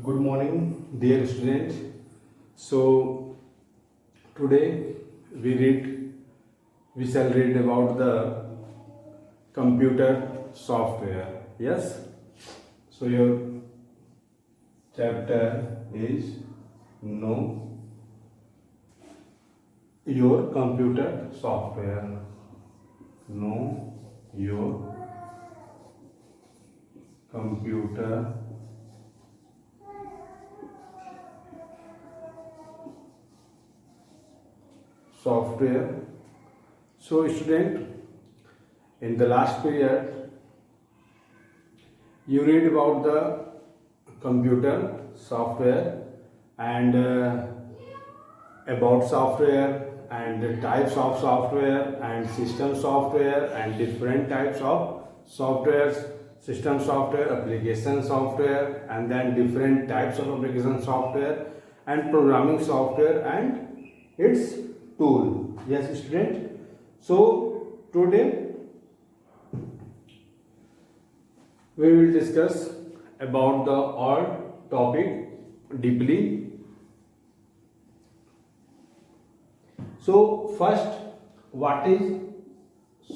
Good morning, dear students. So today we shall read about the computer software. Yes. So your chapter is Know Your Computer Software. Know your computer software. So student, in the last period you read about the computer software and about software and the types of software and system software and different types of softwares, system software, application software, and then different types of application software and programming software and its tool. Yes student. So today we will discuss about the all topic deeply. So first, what is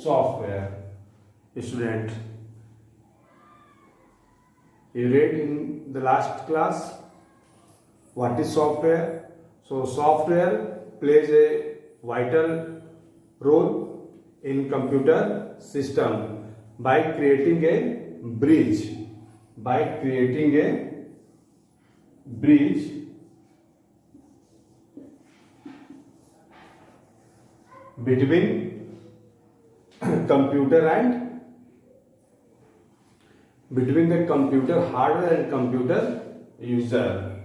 software? Student, you read in the last class what is software. So software plays a vital role in computer system by creating a bridge between computer and between the computer hardware and computer user.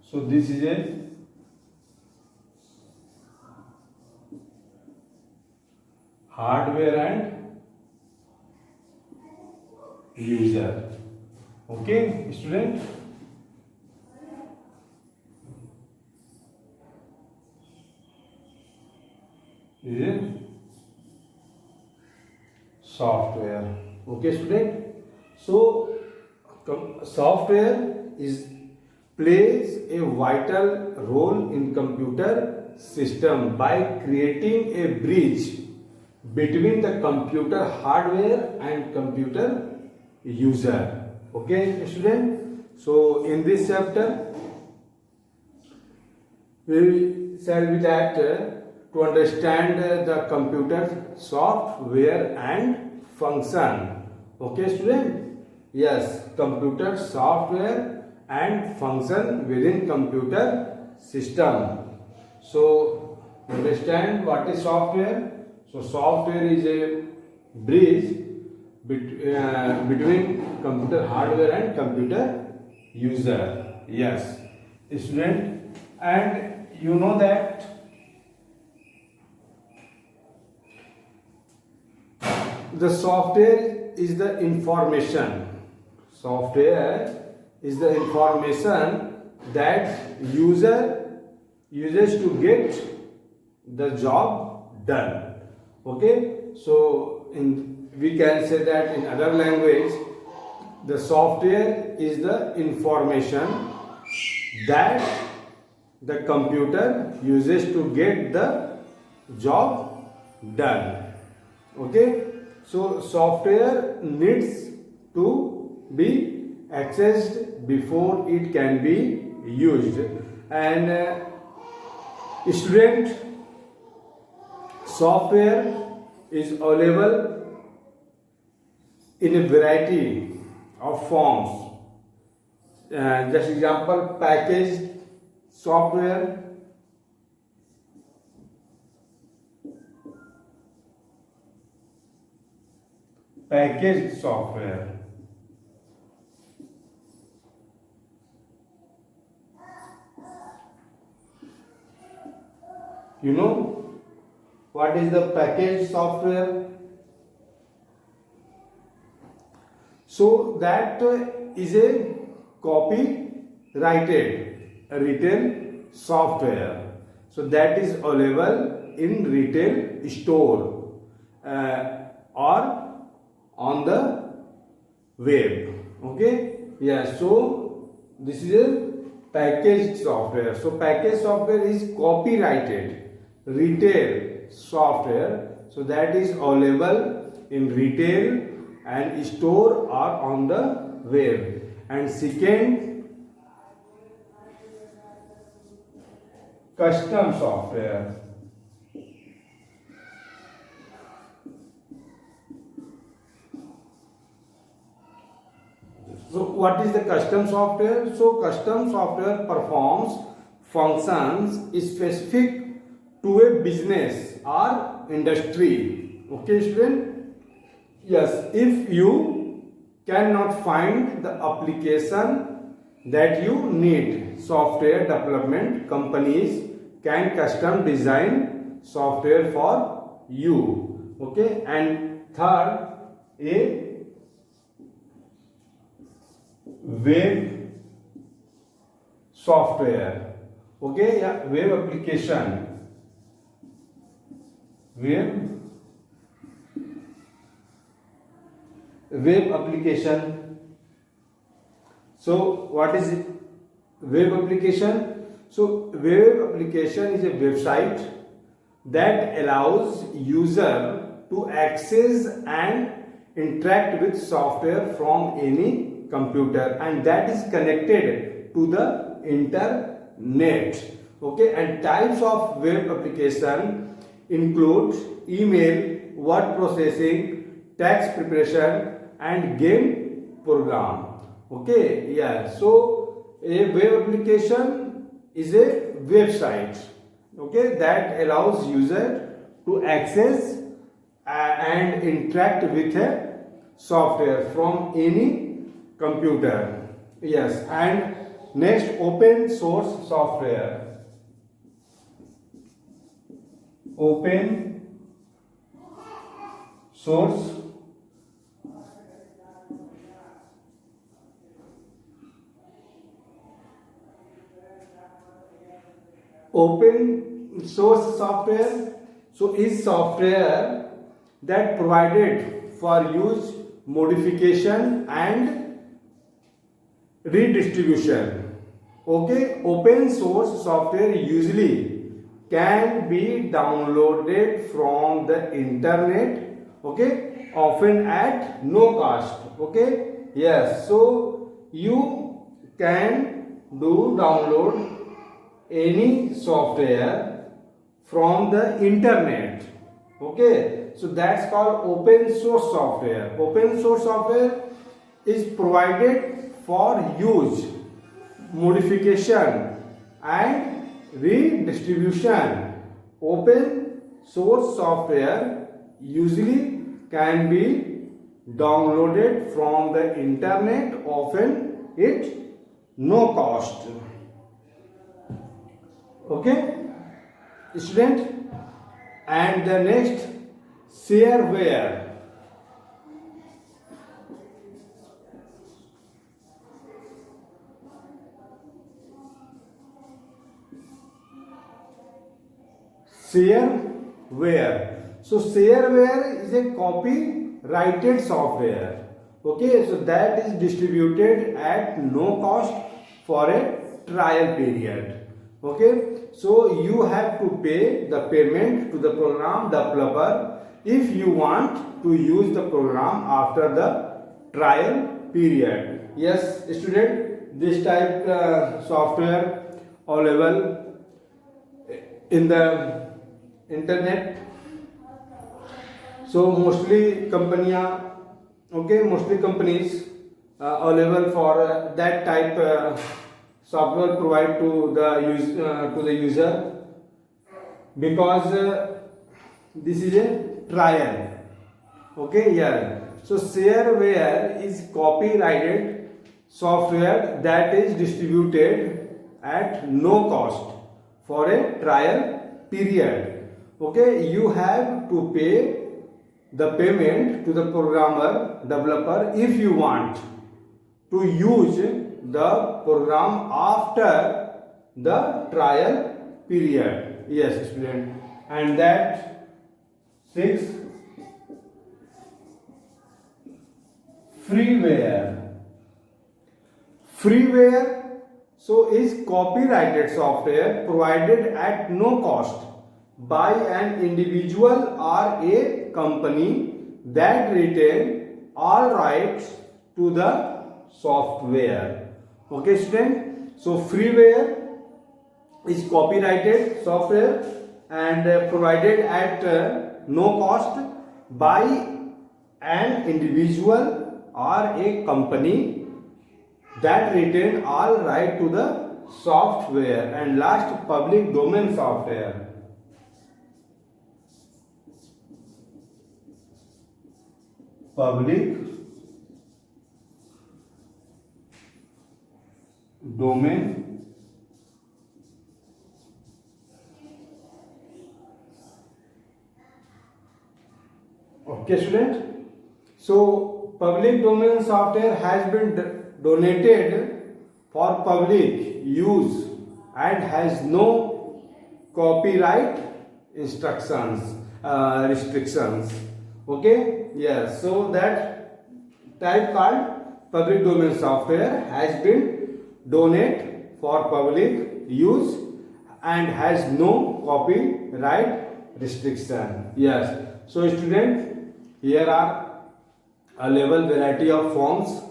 So this is a hardware and user. Okay student. This is software. Okay student. So software is plays a vital role in computer system by creating a bridge between the computer hardware and computer user. Okay student. So in this chapter we shall be that to understand the computer software and function. Okay student. Yes, computer software and function within computer system. So understand what is software. So software is a bridge between computer hardware and computer user. Yes student. And you know that the software is the information. Software is the information that user uses to get the job done. Okay. So we can say that in other language, the software is the information that the computer uses to get the job done. Okay. So software needs to be accessed before it can be used. And student, software is available in a variety of forms. Just example, packaged software, packaged software. You know what is the packaged software? So that is a copyrighted retail software. So that is available in retail store or on the web. Okay. Yeah. So this is a packaged software. So packaged software is copyrighted retail software. So that is available in retail and store or on the web. And second, custom software. So what is the custom software? So custom software performs functions specific to a business or industry. Okay, student? Yes, if you cannot find the application that you need, software development companies can custom design software for you. Okay, and third, a web software. Okay, yeah, web application, web application. So what is it? Web application? So web application is a website that allows user to access and interact with software from any computer, and that is connected to the internet. Okay, and types of web application include email, word processing, text preparation, and game program. Okay, yeah, so a web application is a website, okay, that allows user to access and interact with a software from any computer. Yes, and next, open source software. Open source open source software, so is software that provided for use, modification and redistribution. Okay, open source software usually can be downloaded from the internet, okay, often at no cost. Okay, yes, so you can download any software from the internet. Okay, so that's called open source software. Open source software is provided for use, modification and redistribution. Open source software usually can be downloaded from the internet, often at no cost. Okay, student? And the next, shareware. Shareware. So shareware is a copyrighted software. Okay, so that is distributed at no cost for a trial period. Okay, so you have to pay the payment to the program developer if you want to use the program after the trial period. Yes, student, this type software available in the internet. So mostly companies available for that type software provide to the user, because this is a trial. Okay, yeah. So shareware is copyrighted software that is distributed at no cost for a trial period. Okay, you have to pay the payment to the programmer developer if you want to use the program after the trial period. Yes, student. And that 6, freeware. Freeware So is copyrighted software provided at no cost by an individual or a company that retain all rights to the software. Okay, student. So freeware is copyrighted software and provided at no cost by an individual or a company that retain all right to the software. And last, public domain software. Public domain okay student. So public domain software has been donated for public use and has no copyright restrictions. Okay, yes, so that type called public domain software has been donated for public use and has no copyright restriction. Yes, so student, here are a level variety of forms.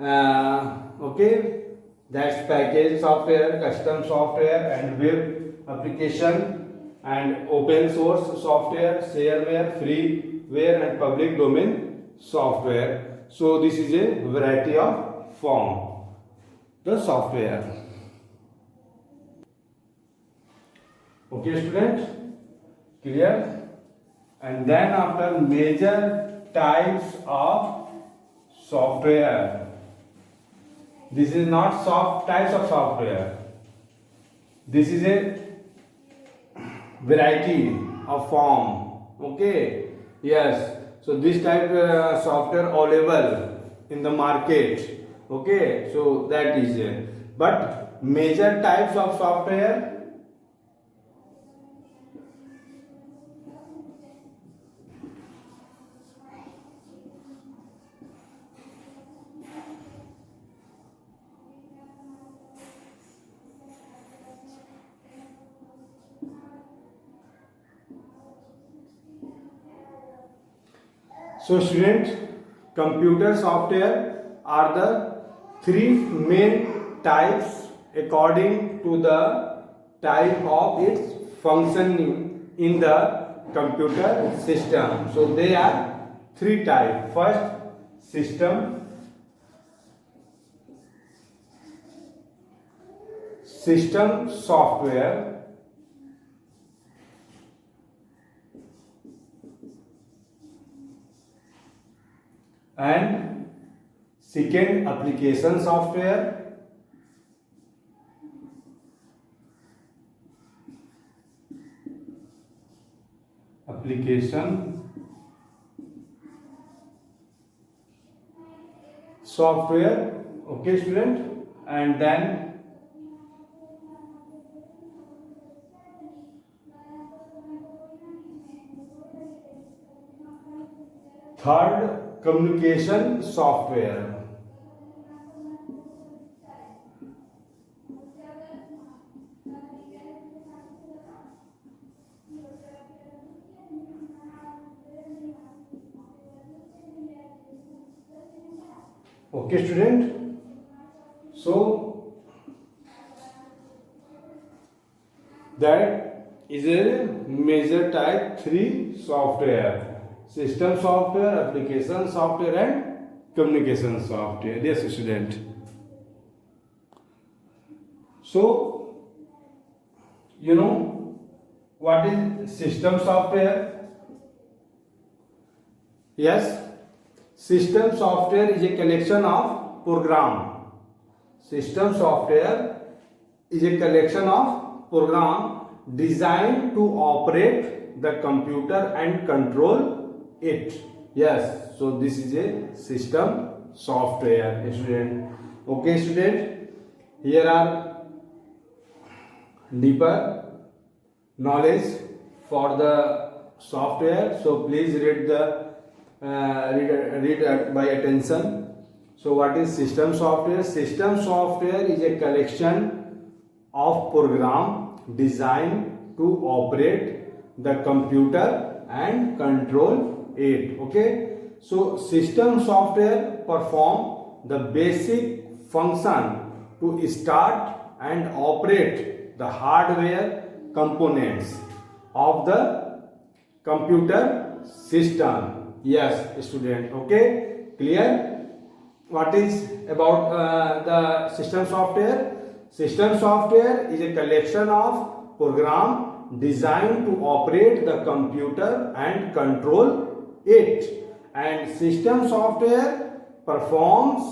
Okay, that's package software, custom software, and web application, and open source software, shareware, freeware, and public domain software. So this is a variety of form, the software. Okay, students, clear? And then after major types of software. This is not types of software. This is a variety of form. Okay. Yes. So this type software available in the market. Okay. So that is it. But major types of software. So students, computer software are the three main types according to the type of its functioning in the computer system. So they are three types. First, system software. And second, application software. Application software. Okay, student. And then third, communication software. Okay, student. So that is a major type 3 software. System software, application software, and communication software. Yes, student. So, you know what is system software? Yes, system software is a collection of program. System software is a collection of program designed to operate the computer and control it. Yes, so this is a system software, student. Okay, student, here are deeper knowledge for the software. So please read by attention. So what is system software? System software is a collection of program designed to operate the computer and control it. Okay. So system software perform the basic function to start and operate the hardware components of the computer system. Yes, student. Okay. Clear? What is about the system software? System software is a collection of program designed to operate the computer and control it. And system software performs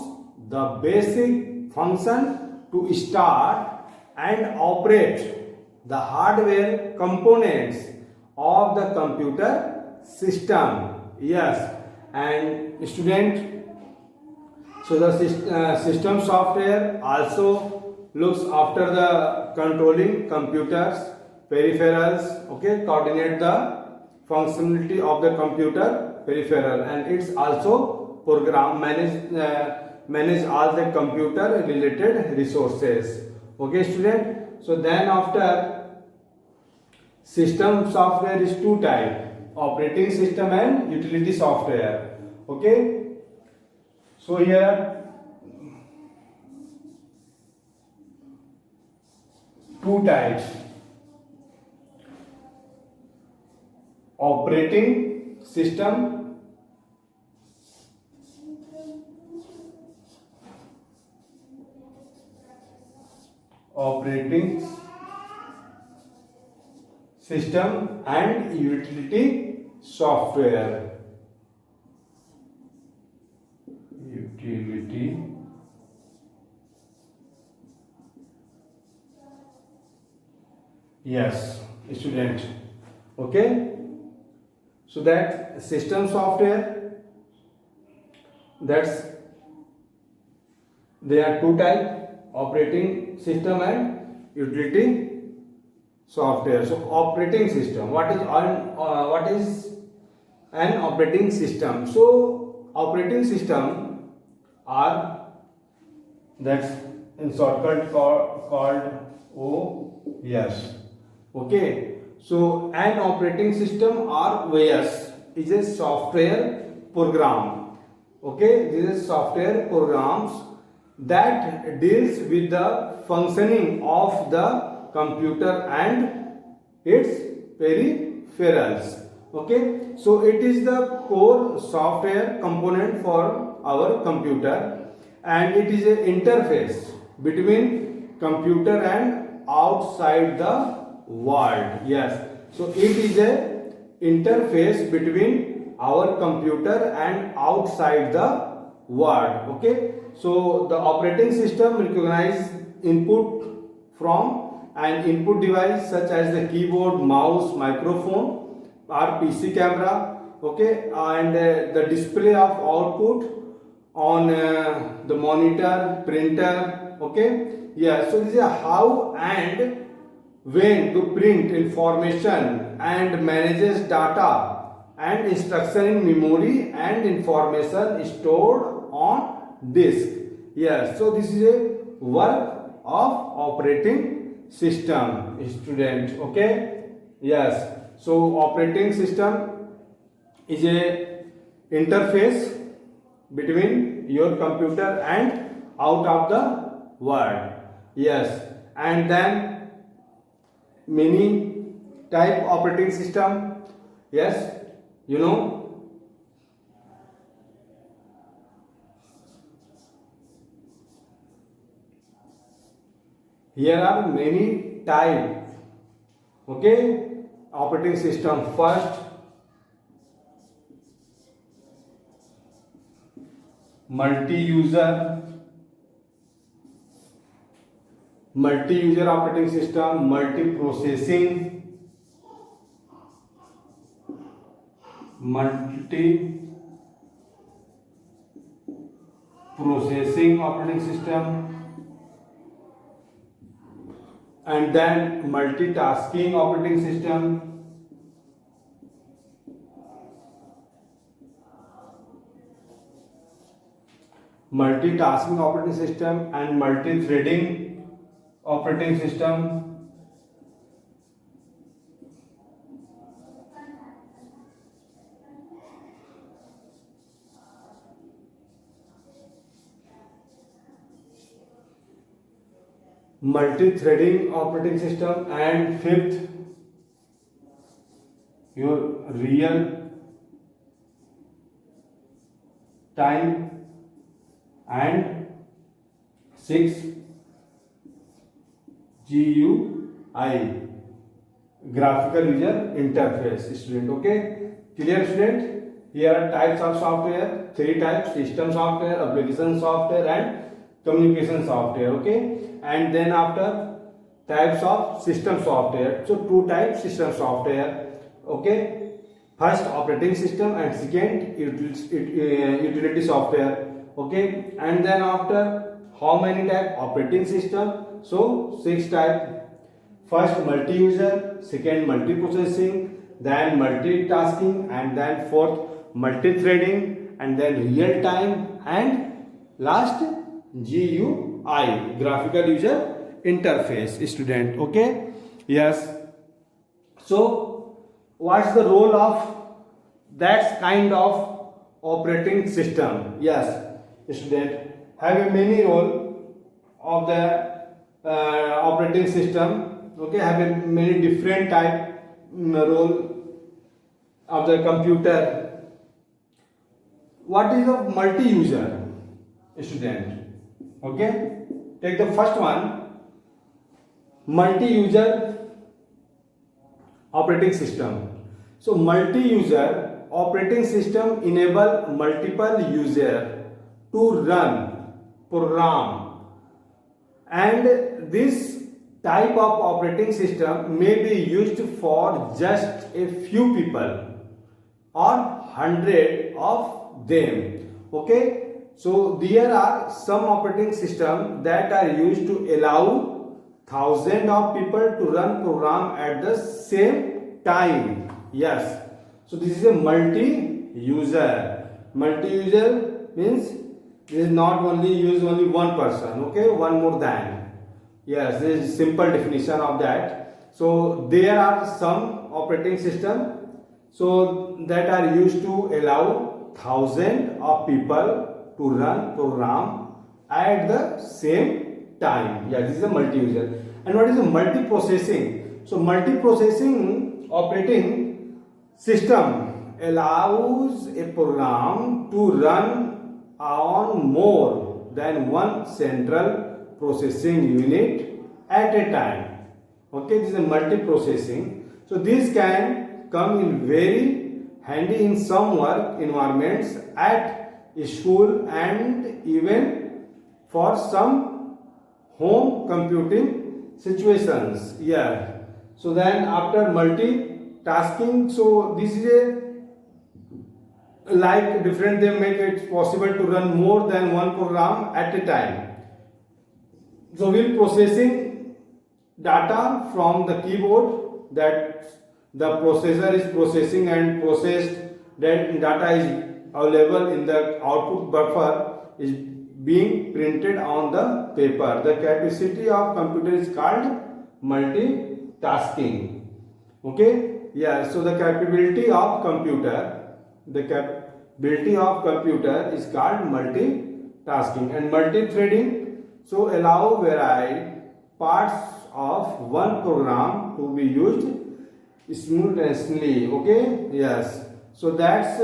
the basic function to start and operate the hardware components of the computer system. Yes, and student, so the system software also looks after the controlling computers, peripherals, okay, coordinate the functionality of the computer peripheral, and it's also program manage all the computer related resources. Okay, student. So then after, system software is two types: operating system and utility software. Okay. So here two types: operating system and utility software. Utility yes, student. Okay. So that system software, that's there are two types: operating system and utility software. So operating system, what is an operating system? So operating system are, that's in shortcut called OS. Okay. So an operating system or OS is a software program. Okay, this is software programs that deals with the functioning of the computer and its peripherals. Okay, so it is the core software component for our computer, and it is an interface between computer and outside the world. Yes, so it is a interface between our computer and outside the world. Okay, so the operating system recognizes input from an input device such as the keyboard, mouse, microphone or PC camera. Okay, and the display of output on the monitor, printer. Okay, yeah, so this is how and when to print information and manages data and instruction in memory and information stored on disk. Yes, so this is a work of operating system, student. Okay, yes, so operating system is a interface between your computer and out of the world. Yes, and then many type operating system. Yes, you know, here are many type. Okay, operating system. First, multi-user operating system, multi-processing operating system, and then multitasking operating system. multitasking operating system and multi-threading operating system. Multi-threading operating system, and fifth, your real time, and six, GUI, graphical user interface. Student, okay, clear student? Here are types of software, three types: system software, application software, and communication software. Okay, and then after, types of system software. So two types system software. Okay, first operating system and second utility software. Okay, and then after, how many type operating system? So six type. First multi-user, second multi-processing, then multitasking, and then fourth multi-threading, and then real time, and last GUI, graphical user interface. Student, okay? Yes. So what's the role of that kind of operating system? Yes, student, have a many role of the operating system. Okay, have a many different type role of the computer. What is a multi-user, student? Okay, take the first one, multi-user operating system. So multi-user operating system enable multiple user to run program, and this type of operating system may be used for just a few people or hundred of them. Okay, so there are some operating systems that are used to allow thousands of people to run program at the same time. Yes, so this is a multi-user. Multi-user means this is not only use only one person. Okay, one more than. Yes, this is simple definition of that. So there are some operating system so that are used to allow thousands of people to run program at the same time. Yeah, this is a multi-user. And what is a multi-processing? So multi-processing operating system allows a program to run on more than one central processing unit at a time. Okay, this is a multi-processing. So this can come in very handy in some work environments at school and even for some home computing situations. Yeah. So then after multitasking, so this is a like different, they make it possible to run more than one program at a time. So we'll processing data from the keyboard that the processor is processing and processed, that data is available in the output buffer is being printed on the paper. The capacity of computer is called multitasking. Okay, yeah, so the capability of computer is called multitasking. And multi-threading, so allow varied parts of one program to be used simultaneously. Okay, yes, so that's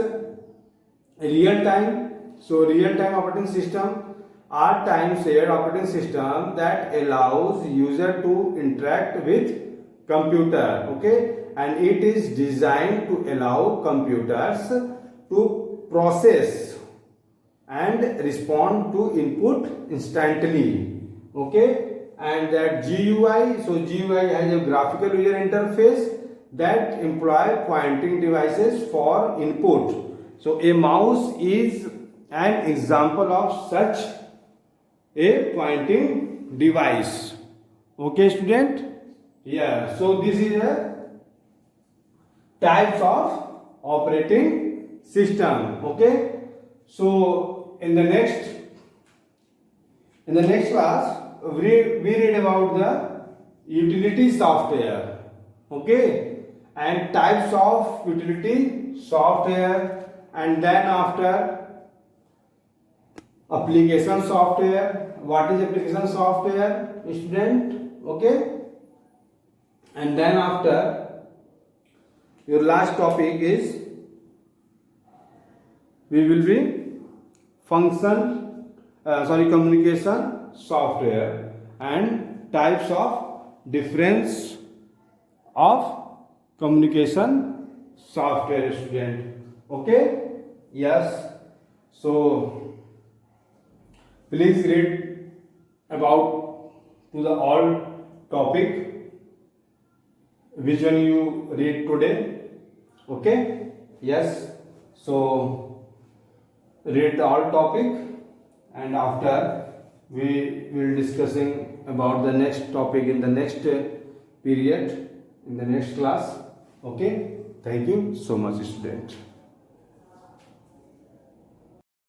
real time. So real time operating system are time shared operating system that allows user to interact with computer. Okay, and it is designed to allow computers to process and respond to input instantly. Okay, and that GUI, so GUI has a graphical user interface that employ pointing devices for input. So a mouse is an example of such a pointing device. Okay, student? Yeah, so this is a types of operating system. Okay, so in the next In the next class, we read about the utility software, okay, and types of utility software, and then after application software. What is application software, student? Okay, and then after your last topic is we will be communication software and types of difference of communication software, student. Okay, yes, so please read about to the all topic which one you read today. Okay, yes, so read all topic, and after we will discussing about the next topic in the next period in the next class. Okay, thank you so much, student.